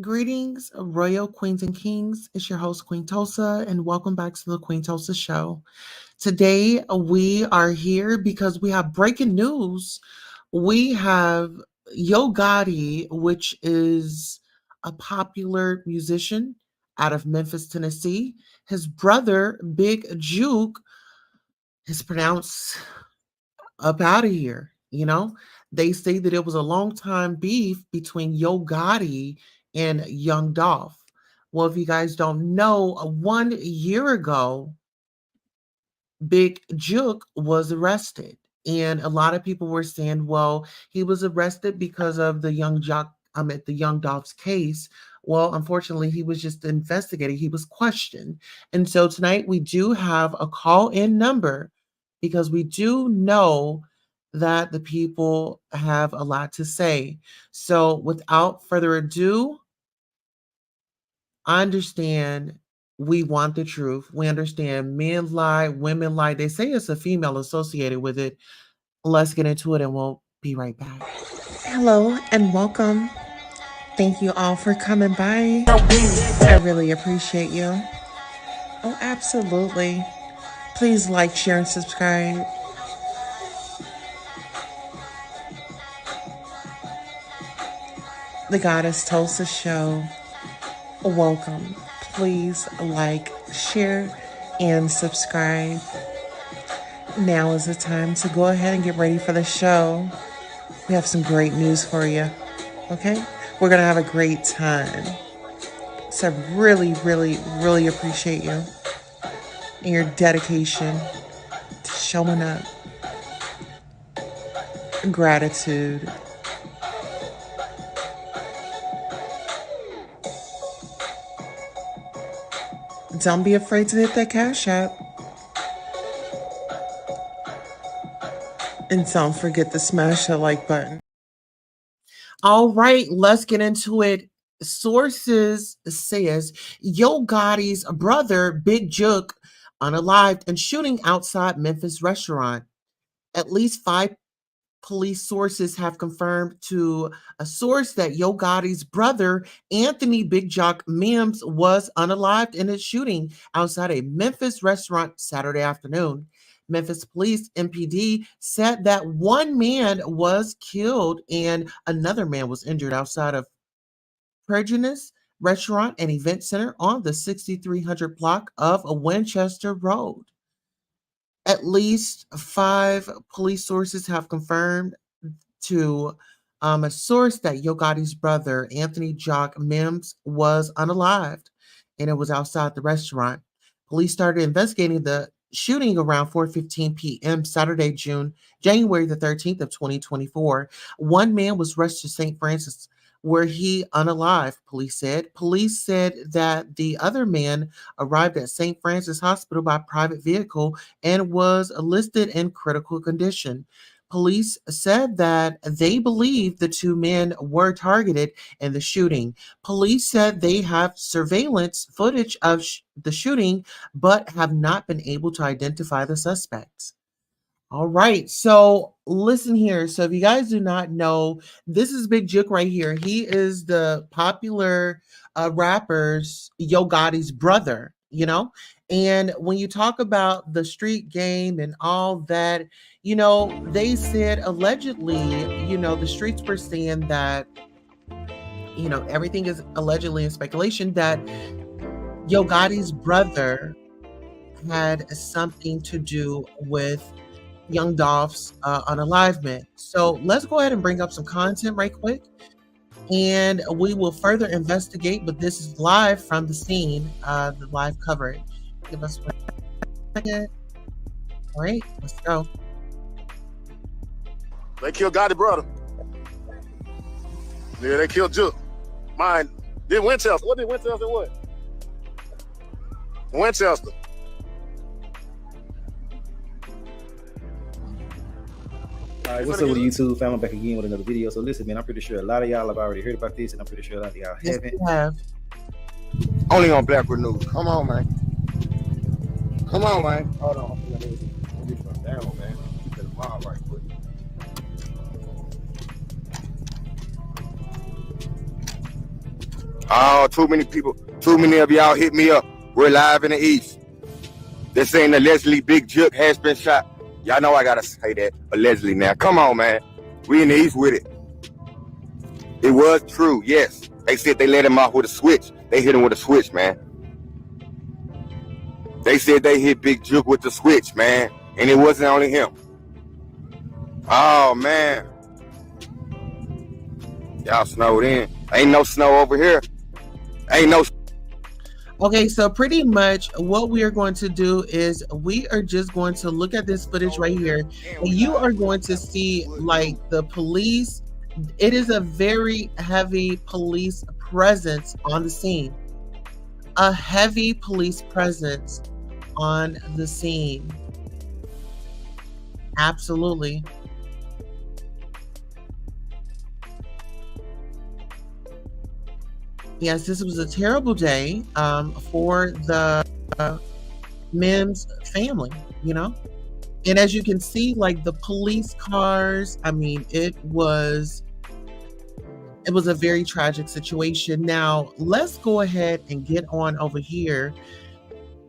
Greetings, royal queens and kings. It's your host, Queen Tosa, and welcome back to the Queen Tosa Show. Today, we are here because we have breaking news. We have Yo Gotti, which is a popular musician out of Memphis, Tennessee. His brother, Big Jook, is pronounced up out of here. They say that it was a long time beef between Yo Gotti and Young Dolph. Well, if you guys don't know, 1 year ago, Big Jook was arrested. And a lot of people were saying, well, he was arrested because of the the Young Dolph's case. Well, unfortunately, he was just investigated. He was questioned. And so tonight we do have a call-in number because we do know that the people have a lot to say. So without further ado, I understand we want the truth. We understand men lie, women lie. They say it's a female associated with it. Let's get into it and we'll be right back. Hello and welcome. Thank you all for coming by. I really appreciate you. Oh, absolutely. Please like, share, and subscribe. The Goddess Tulsa Show. Welcome. Please like, share, and subscribe. Now is the time to go ahead and get ready for the show. We have some great news for you. Okay? We're going to have a great time. So I really, really, really appreciate you and your dedication to showing up. Gratitude. Don't be afraid to hit that cash app. And don't forget to smash that like button. All right, let's get into it. Sources says Yo Gotti's brother, Big Jook, unalived and shooting outside Memphis restaurant. At least 5 police sources have confirmed to a source that Yo Gotti's brother, Anthony Big Jook Mims, was unalived in a shooting outside a Memphis restaurant Saturday afternoon. Memphis Police MPD said that one man was killed and another man was injured outside of Perignons Restaurant and Event Center on the 6300 block of Winchester Road. At least 5 police sources have confirmed to a source that Yo Gotti's brother, Anthony Jock Mims, was unalived and it was outside the restaurant. Police started investigating the shooting around 4:15 p.m. Saturday, January the 13th of 2024. One man was rushed to St. Francis where he unalived, police said. Police said that the other man arrived at St. Francis Hospital by private vehicle and was listed in critical condition. Police said that they believe the 2 men were targeted in the shooting. Police said they have surveillance footage of the shooting, but have not been able to identify the suspects. All right. So listen here. So if you guys do not know, this is Big Jook right here. He is the popular rapper's Yo Gotti's brother, And when you talk about the street game and all that, they said allegedly, the streets were saying that, everything is allegedly in speculation that Yo Gotti's brother had something to do with Young Dolph's unalivement. So let's go ahead and bring up some content right quick and we will further investigate, but this is live from the scene, the live coverage. Give us 1 second. All right, let's go. They killed Gotti brother. Yeah, they killed Jook. Mine did Winchester. What did Winchester what? Winchester. All right, what's up with YouTube family? I'm back again with another video. So listen, man, I'm pretty sure a lot of y'all have already heard about this, and I'm pretty sure a lot of y'all haven't. Have. Only on Blackwood News. Come on, man. Come on, man. Hold on. Let me get some down, man. Keep it mild right quick. Oh, too many people, too many of y'all hit me up. We're live in the East. They're saying allegedly Big Jook has been shot. Y'all know I gotta say that allegedly now. Come on, man. We in the East with it. It was true, yes. They said they let him off with a switch. They hit him with a switch, man. They said they hit Big Jook with the switch, man. And it wasn't only him. Oh, man. Y'all snowed in. Ain't no snow over here. Ain't no. Okay, so pretty much what we are going to do is we are just going to look at this footage right here, and you are going to see like the police. It is a very heavy police presence on the scene. A heavy police presence on the scene. Absolutely. Yes, this was a terrible day for the Mims family, you know? And as you can see, like the police cars, I mean, it was a very tragic situation. Now, let's go ahead and get on over here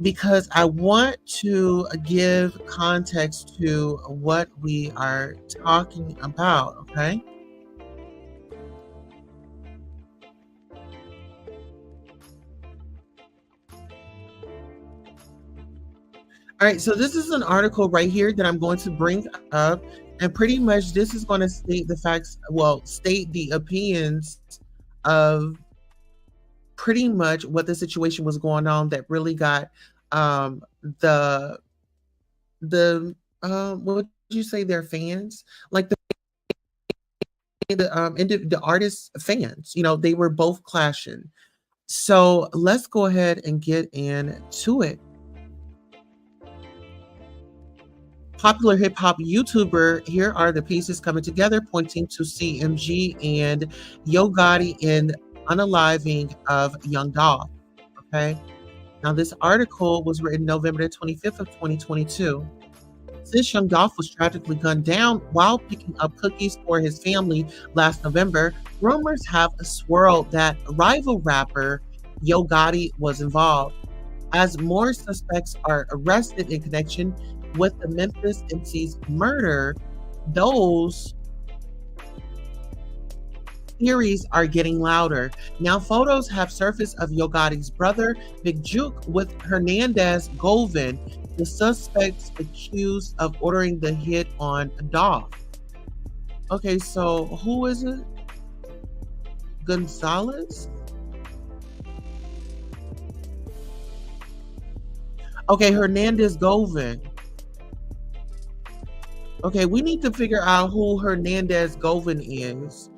because I want to give context to what we are talking about, okay? All right, so this is an article right here that I'm going to bring up, and pretty much this is going to state the facts, well, state the opinions of pretty much what the situation was going on that really got the what would you say, their fans, like the artist fans, you know, they were both clashing. So let's go ahead and get into it. Popular hip hop YouTuber, here are the pieces coming together pointing to CMG and Yo Gotti in unaliving of Young Dolph. Okay. Now, this article was written November the 25th of 2022. Since Young Dolph was tragically gunned down while picking up cookies for his family last November, rumors have swirled that rival rapper Yo Gotti was involved. As more suspects are arrested in connection with the Memphis MC's murder, those theories are getting louder. Now, photos have surfaced of Yo Gotti's brother, Big Jook, with Hernandez Govan, the suspects accused of ordering the hit on Dolph. Okay, so who is it? Gonzalez? Okay, Hernandez Govan. Okay, we need to figure out who Hernandez Govan is.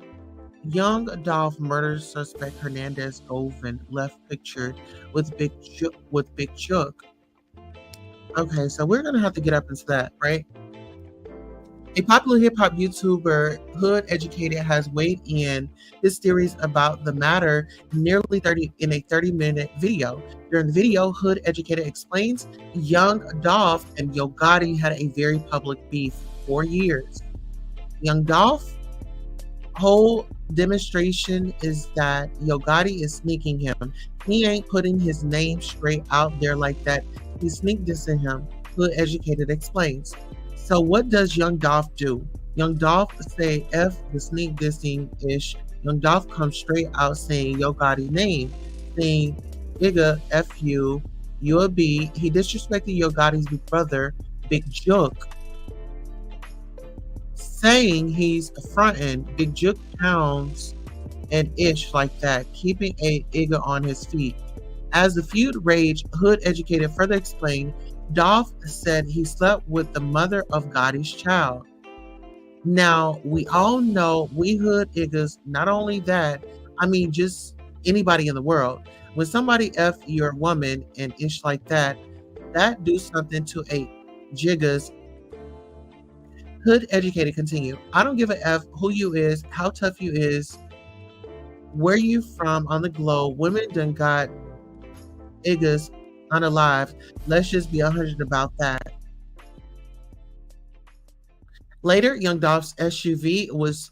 Young Dolph murder suspect Hernandez Govan left pictured with Big Jook. Okay, so we're gonna have to get up into that, right? A popular hip hop YouTuber, Hood Educated, has weighed in his theories about the matter in a 30-minute video. During the video, Hood Educated explains Young Dolph and Yo Gotti had a very public beef for years. Young Dolph whole demonstration is that Yo Gotti is sneaking him. He ain't putting his name straight out there like that. He sneak dissing him, Hood Educated explains. So what does Young Dolph do? Young Dolph say F the sneak dissing ish. Young Dolph comes straight out saying Yo Gotti's name, saying Bigga F you, you a B. He disrespected Yo Gotti's big brother, Big Jook, saying he's fronting. Big Jook pounds and ish like that, keeping a Igga on his feet. As the feud raged, Hood Educated further explained, Dolph said he slept with the mother of Gotti's child. Now, we all know we hood Iggas, not only that, I mean, just anybody in the world. When somebody F your woman and ish like that, that do something to a jiggas. Hood Educated continued, I don't give a F who you is, how tough you is, where you from on the globe. Women done got Iggas unalive. Let's just be 100 about that. Later, Young Dolph's SUV was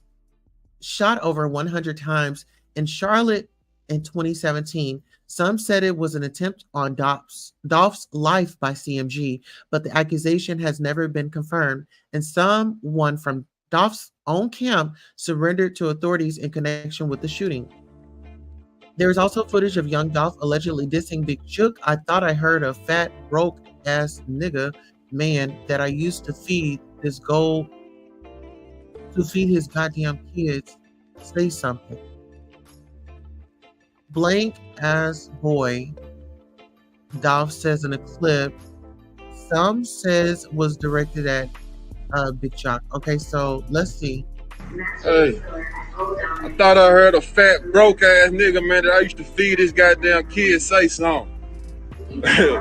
shot over 100 times in Charlotte in 2017. Some said it was an attempt on Dolph's life by CMG, but the accusation has never been confirmed, and someone from Dolph's own camp surrendered to authorities in connection with the shooting. There is also footage of Young Dolph allegedly dissing Big Jook. I thought I heard a fat, broke ass nigga man that I used to feed his goddamn kids say something. Blank ass boy, Dolph says in a clip. Some says was directed at Big Jook. Okay, so let's see. Hey, I thought I heard a fat, broke ass nigga, man, that I used to feed his goddamn kids say something.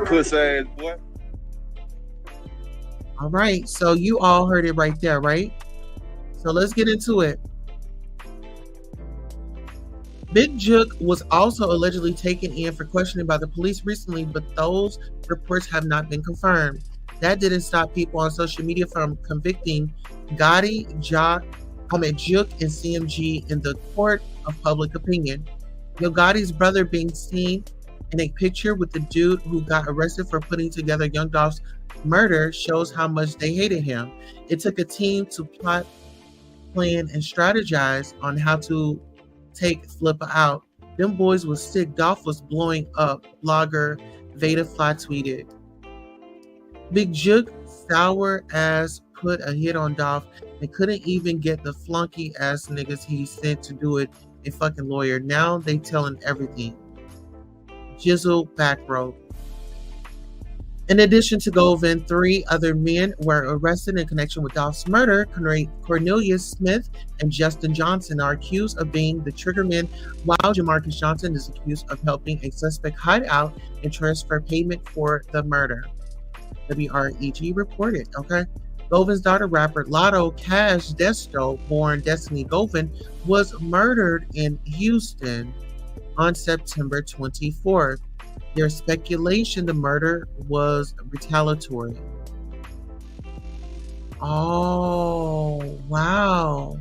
Puss ass boy. All right, so you all heard it right there, right? So let's get into it. Big Jook was also allegedly taken in for questioning by the police recently, but those reports have not been confirmed. That didn't stop people on social media from convicting Gotti, Jook, and CMG in the court of public opinion. Yo Gotti's brother being seen in a picture with the dude who got arrested for putting together Young Dolph's murder shows how much they hated him. It took a team to plot, plan, and strategize on how to take Flipper out. Them boys was sick. Dolph was blowing up, blogger Veda Fly tweeted. Big Jook sour ass put a hit on Dolph and couldn't even get the flunky ass niggas he sent to do it, a fucking lawyer. Now they telling everything. Jizzle back row. In addition to Govan, 3 other men were arrested in connection with Dolph's murder. Cornelius Smith and Justin Johnson are accused of being the triggermen, while Jamarcus Johnson is accused of helping a suspect hide out and transfer payment for the murder. WREG reported, okay? Govan's daughter, rapper Lotto Cash Desto, born Destiny Govan, was murdered in Houston on September 24th. There's speculation the murder was retaliatory. Oh, wow.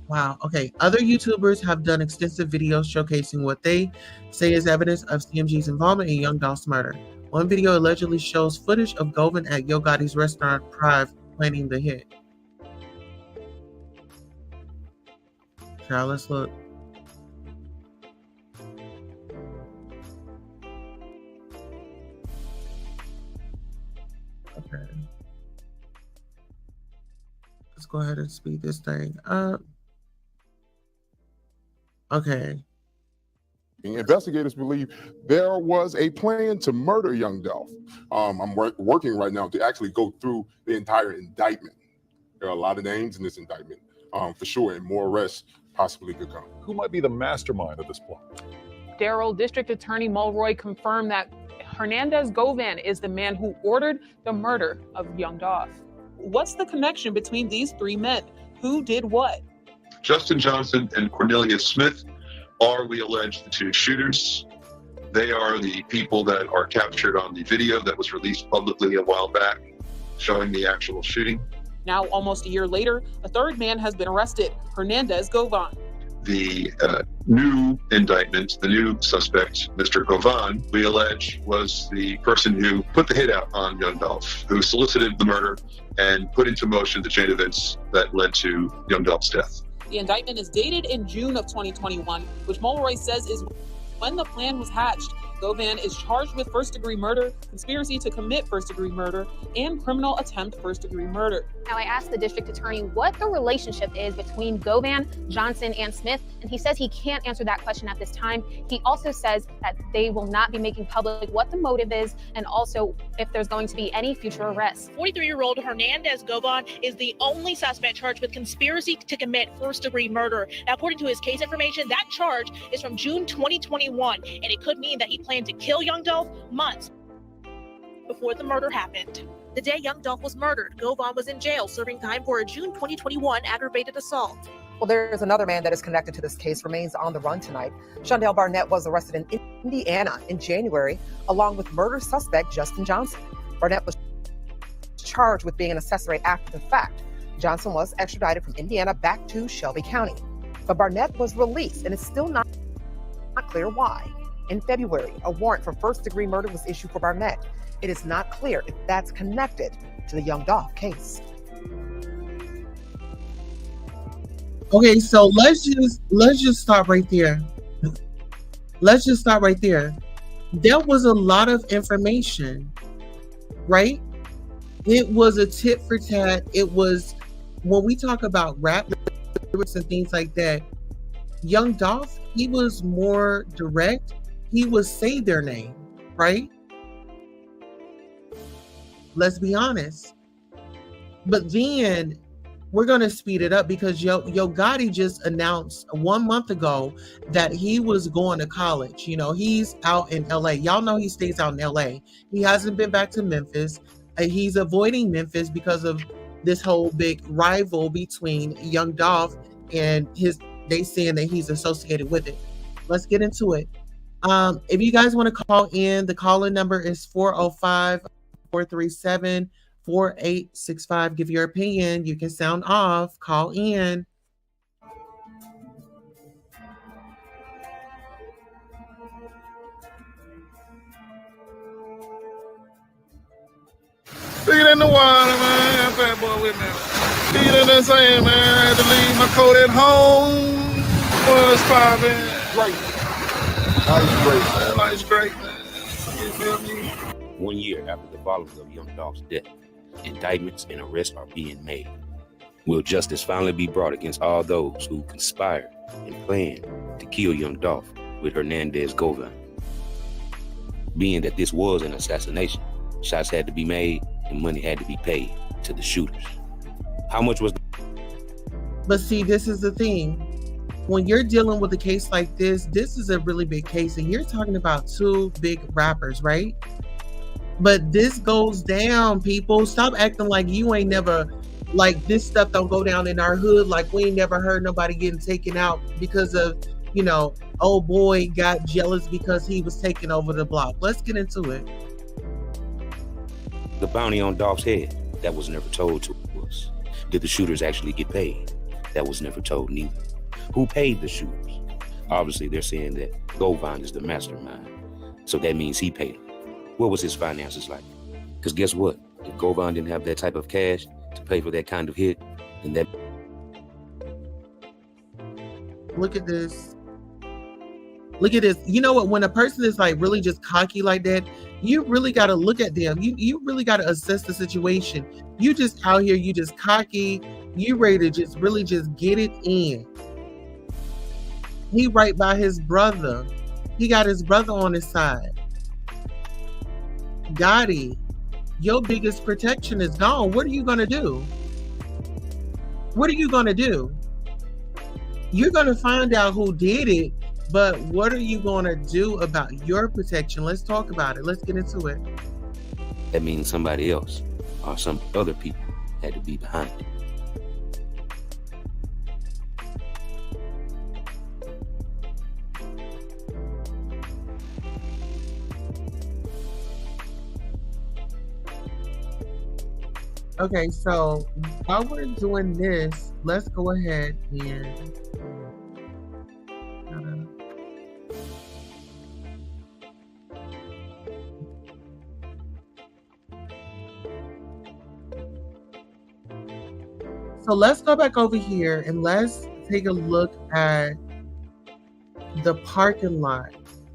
Wow. Okay. Other YouTubers have done extensive videos showcasing what they say is evidence of CMG's involvement in Young Dolph's murder. One video allegedly shows footage of Govan at Yo Gotti's restaurant Prive planning the hit. Child, let's look. Okay. Let's go ahead and speed this thing up. Okay. Investigators believe there was a plan to murder Young Dolph. I'm working right now to actually go through the entire indictment. There are a lot of names in this indictment, for sure, and more arrests possibly could come. Who might be the mastermind of this plot? Darrell District Attorney Mulroy confirmed that Hernandez Govan is the man who ordered the murder of Young Dolph. What's the connection between these 3 men? Who did what? Justin Johnson and Cornelius Smith are, we allege, the 2 shooters. They are the people that are captured on the video that was released publicly a while back, showing the actual shooting. Now, almost a year later, a 3rd man has been arrested, Hernandez Govan. The new indictment, the new suspect, Mr. Govan, we allege was the person who put the hit out on Young Dolph, who solicited the murder and put into motion the chain of events that led to Young Dolph's death. The indictment is dated in June of 2021, which Mulroy says is when the plan was hatched. Govan is charged with first-degree murder, conspiracy to commit first-degree murder, and criminal attempt first-degree murder. Now, I asked the district attorney what the relationship is between Govan, Johnson, and Smith, and he says he can't answer that question at this time. He also says that they will not be making public what the motive is, and also if there's going to be any future arrests. 43-year-old Hernandez Govan is the only suspect charged with conspiracy to commit first-degree murder. Now, according to his case information, that charge is from June 2021, and it could mean that he planned to kill Young Dolph months before the murder happened. The day Young Dolph was murdered, Govan was in jail serving time for a June 2021 aggravated assault. Well, there's another man that is connected to this case, remains on the run tonight. Shondell Barnett was arrested in Indiana in January, along with murder suspect Justin Johnson. Barnett was charged with being an accessory after the fact. Johnson was extradited from Indiana back to Shelby County. But Barnett was released, and it's still not clear why. In February, a warrant for first-degree murder was issued for Barnett. It is not clear if that's connected to the Young Dolph case. Okay, so let's just stop right there. Let's just stop right there. There was a lot of information, right? It was a tit for tat. It was, when we talk about rap lyrics and things like that, Young Dolph, he was more direct. He would say their name, right? Let's be honest. But then we're going to speed it up because Yo Gotti just announced 1 month ago that he was going to college. You know, he's out in LA. Y'all know he stays out in LA. He hasn't been back to Memphis. He's avoiding Memphis because of this whole big rival between Young Dolph and they saying that he's associated with it. Let's get into it. If you guys want to call in, the call-in number is 405-437-4865. Give your opinion. You can sound off. Call in. Feet in the water, man. Fat boy with me. Feet in the sand, man. I had to leave my coat at home. What's poppin'? Great. Life's great, man. Life's great, man. You feel me? 1 year after the violence of Young Dolph's death, indictments and arrests are being made. Will justice finally be brought against all those who conspired and planned to kill Young Dolph with Hernandez Govan? Being that this was an assassination, shots had to be made and money had to be paid to the shooters. How much was But see, this is the thing. When you're dealing with a case like this is a really big case, and you're talking about two big rappers, right? But this goes down, people. Stop acting like you ain't never, like this stuff don't go down in our hood. Like we ain't never heard nobody getting taken out because of, you know, old boy got jealous because he was taking over the block. Let's get into it. the bounty on Dolph's head? That was never told to us. Did the shooters actually get paid? That was never told neither. Who paid the shooters? Obviously, they're saying that Govan is the mastermind. So that means he paid them. What was his finances like? Because guess what? If Govan didn't have that type of cash to pay for that kind of hit, then that... Look at this. Look at this. You know what? When a person is like really just cocky like that, you really got to look at them. You really got to assess the situation. You just out here, you just cocky. You ready to just really just get it in. He right by his brother. He got his brother on his side. Gotti, your biggest protection is gone. What are you going to do? What are you going to do? You're going to find out who did it, but what are you going to do about your protection? Let's talk about it. Let's get into it. That means somebody else or some other people had to be behind it. Okay, so while we're doing this, let's go ahead and so let's go back over here and let's take a look at the parking lot.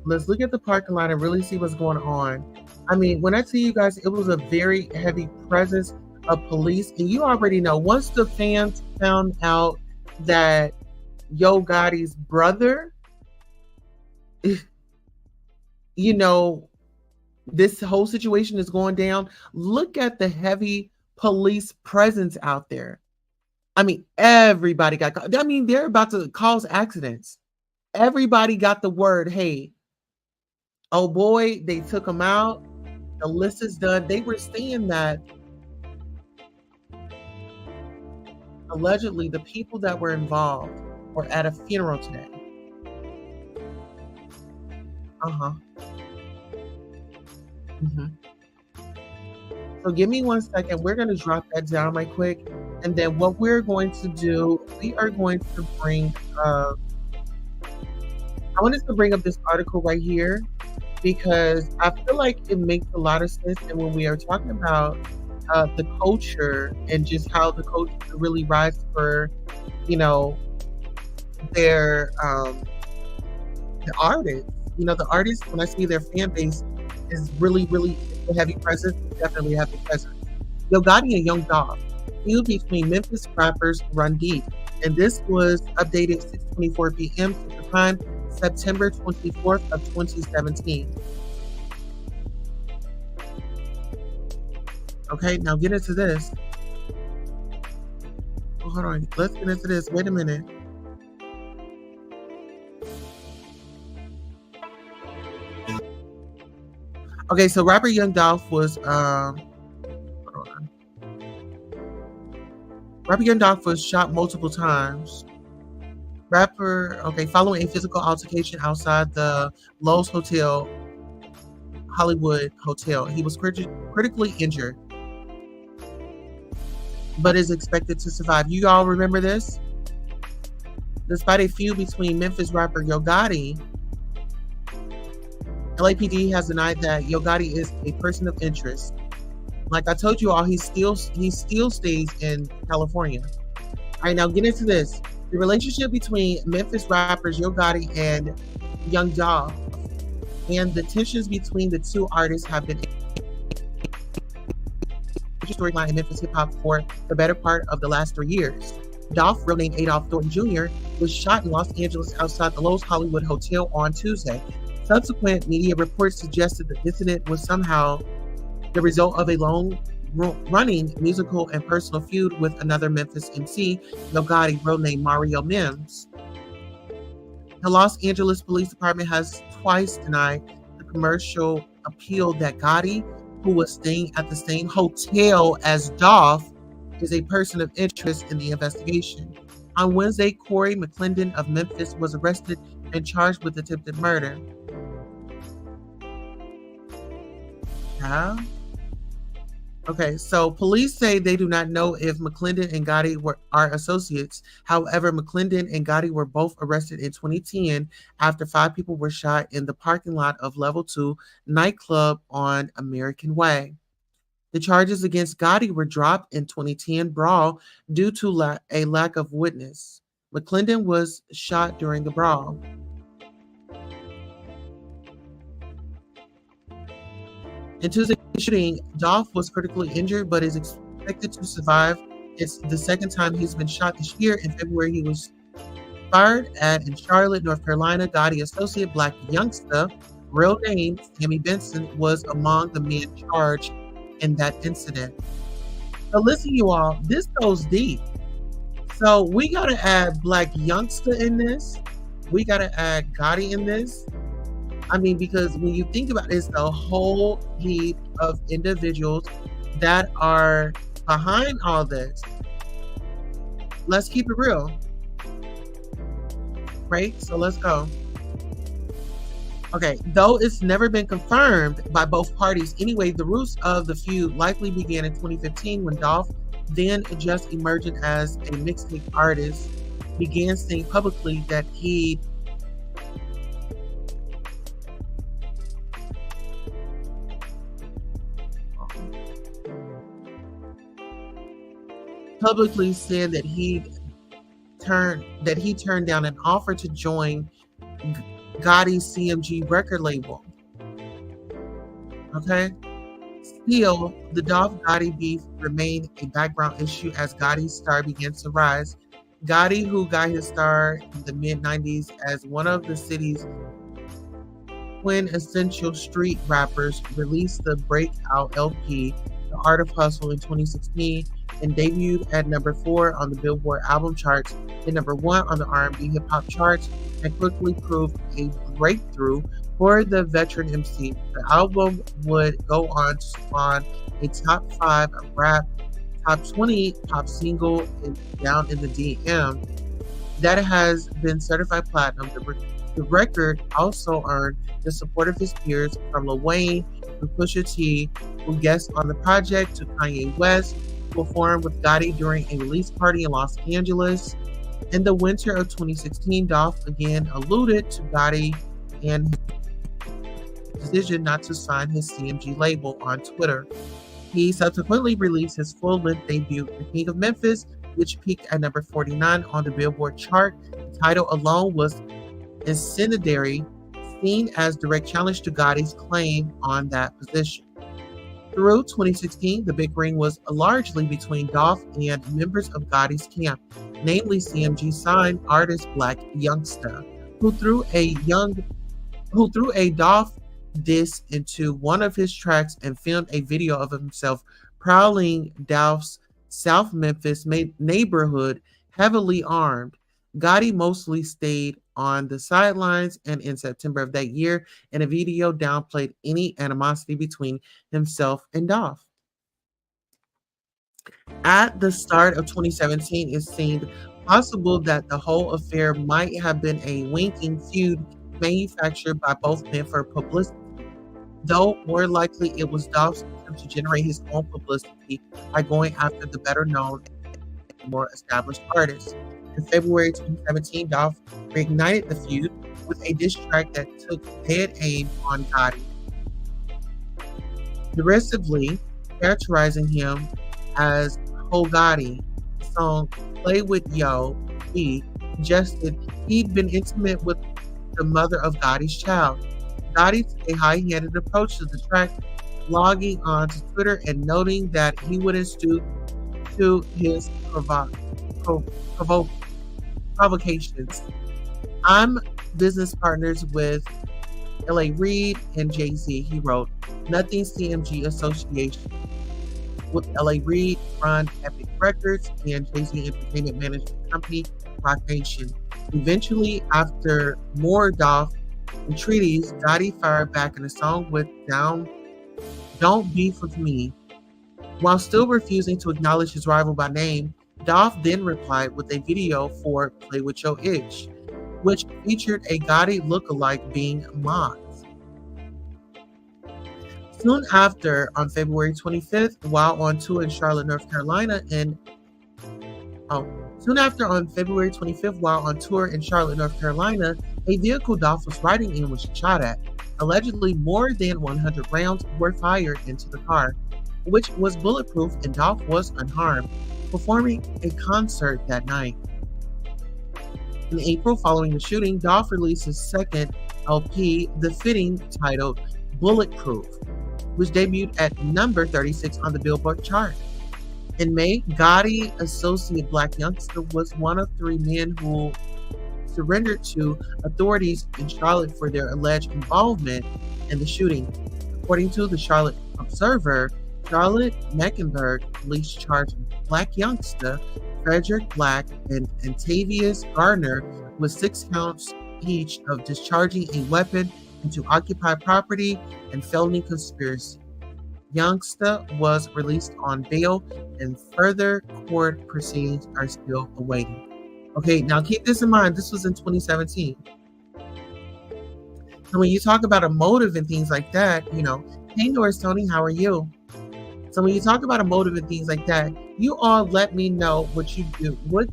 Let's look at the parking lot and really see what's going on. I mean, when I tell you guys, it was a very heavy presence of police, and you already know once the fans found out that Yo Gotti's brother, you know, this whole situation is going down. Look at the heavy police presence out there. I mean, everybody got caught. I mean, they're about to cause accidents. Everybody got the word, hey, oh boy, they took him out. The list is done. They were saying that allegedly the people that were involved were at a funeral today. So give me 1 second. We're going to drop that down right quick. And then what we're going to do, we are going to bring I wanted to bring up this article right here because I feel like it makes a lot of sense. And when we are talking about the culture and just how the culture really rises for, their the artists. The artists, when I see their fan base is really, really a heavy presence, definitely a heavy presence. Yo Gotti and Young Dolph, feud between Memphis rappers run deep. And this was updated 6:24 p.m. Central Time, September 24th of 2017. Okay, now get into this. Oh, hold on, let's get into this. Wait a minute. Okay, so rapper Young Dolph was rapper Young Dolph was shot multiple times. Following a physical altercation outside the Lowe's Hotel, Hollywood Hotel. He was critically injured, but is expected to survive. You all remember this? Despite a feud between Memphis rapper Yo Gotti, LAPD has denied that Yo Gotti is a person of interest. Like I told you all, he still stays in California. All right, now get into this. The relationship between Memphis rappers Yo Gotti and Young Dolph and the tensions between the two artists have been a storyline in Memphis hip hop for the better part of the last 3 years. Dolph, real name Adolph Thornton Jr., was shot in Los Angeles outside the Lowe's Hollywood Hotel on Tuesday. Subsequent media reports suggested the incident was somehow the result of a long-running musical and personal feud with another Memphis MC, Yo Gotti, real name Mario Mims. The Los Angeles Police Department has twice denied the commercial appeal that Gotti, who was staying at the same hotel as Dolph, is a person of interest in the investigation. On Wednesday, Corey McClendon of Memphis was arrested and charged with attempted murder. Yeah. Okay, so police say they do not know if McClendon and Gotti are associates. However, McClendon and Gotti were both arrested in 2010 after 5 people were shot in the parking lot of Level 2 nightclub on American Way. The charges against Gotti were dropped in 2010 brawl due to a lack of witness. McClendon was shot during the brawl. In Tuesday's shooting, Dolph was critically injured but is expected to survive. It's the second time he's been shot this year. In February, he was fired at in Charlotte, North Carolina. Gotti associate Black Youngster, real name Sammy Benson, was among the men charged in that incident. So listen, you all, this goes deep. So we got to add Black Youngster in this. We got to add Gotti in this. I mean, because when you think about it, it's a whole heap of individuals that are behind all this. Let's keep it real. Right? So let's go. Okay, though it's never been confirmed by both parties. Anyway, the roots of the feud likely began in 2015 when Dolph, then just emerging as a mixtape artist, began saying publicly that he said that he turned down an offer to join Gotti's CMG record label. Okay. Still, the Dolph Gotti beef remained a background issue as Gotti's star began to rise. Gotti, who got his star in the mid-90s as one of the city's quintessential street rappers, released the breakout LP, The Art of Hustle, in 2016 and debuted at number 4 on the Billboard album charts and number 1 on the R&B hip hop charts, and quickly proved a breakthrough for the veteran MC. The album would go on to spawn a top 5 rap top 20 pop single Down in the DM that has been certified platinum. The record also earned the support of his peers, from Lil Wayne to Pusha T, who guests on the project, to Kanye West, who performed with Gotti during a release party in Los Angeles. In the winter of 2016, Dolph again alluded to Gotti and his decision not to sign his CMG label on Twitter. He subsequently released his full-length debut, The King of Memphis, which peaked at number 49 on the Billboard chart. The title alone was incendiary, seen as direct challenge to Gotti's claim on that position. Through 2016, the big ring was largely between Dolph and members of Gotti's camp, namely CMG signed artist Black Youngsta, who threw a Dolph diss into one of his tracks and filmed a video of himself prowling Dolph's South Memphis neighborhood heavily armed. Gotti mostly stayed on the sidelines, and in September of that year, in a video, downplayed any animosity between himself and Dolph. At the start of 2017, it seemed possible that the whole affair might have been a winking feud manufactured by both men for publicity, though more likely it was Dolph's attempt to generate his own publicity by going after the better known and more established artists. In February 2017, Dolph reignited the feud with a diss track that took dead aim on Gotti, derisively characterizing him as Ho Gotti. The song Play With Yo Gotti suggested he'd been intimate with the mother of Gotti's child. Gotti took a high-handed approach to the track, logging on to Twitter and noting that he wouldn't stoop to his provocations. I'm business partners with L.A. Reid and Jay-Z, he wrote. Nothing CMG association with L.A. Reid run Epic Records and Jay-Z Entertainment Management Company, Roc Nation. Eventually, after more Dolph entreaties, Gotti fired back in a song with Don't Beef With Me. While still refusing to acknowledge his rival by name, Dolph then replied with a video for Play With Your Itch, which featured a Gotti lookalike being mocked. Soon after, on February 25th, while on tour in Charlotte, North Carolina, a vehicle Dolph was riding in was shot at. Allegedly, more than 100 rounds were fired into the car, which was bulletproof, and Dolph was unharmed, performing a concert that night. In April, following the shooting, Dolph released his second LP, The Fitting, titled Bulletproof, which debuted at number 36 on the Billboard chart. In May, Gotti associate Black Youngsta was one of 3 men who surrendered to authorities in Charlotte for their alleged involvement in the shooting. According to the Charlotte Observer, Charlotte Mecklenburg police charged Black Youngsta, Frederick Black, and Antavius Gardner with 6 counts each of discharging a weapon into occupied property and felony conspiracy. Youngsta was released on bail, and further court proceedings are still awaiting. Okay, now keep this in mind. This was in 2017. So when you talk about a motive and things like that, hey Norris Tony, how are you? So when you talk about a motive and things like that, you all let me know what you would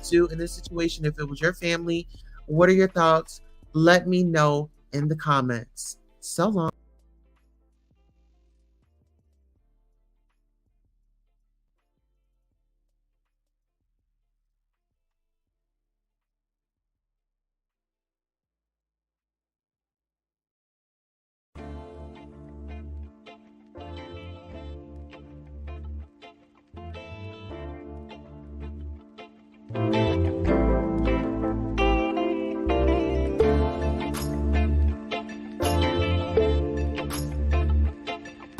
do in this situation if it was your family. What are your thoughts? Let me know in the comments. So long.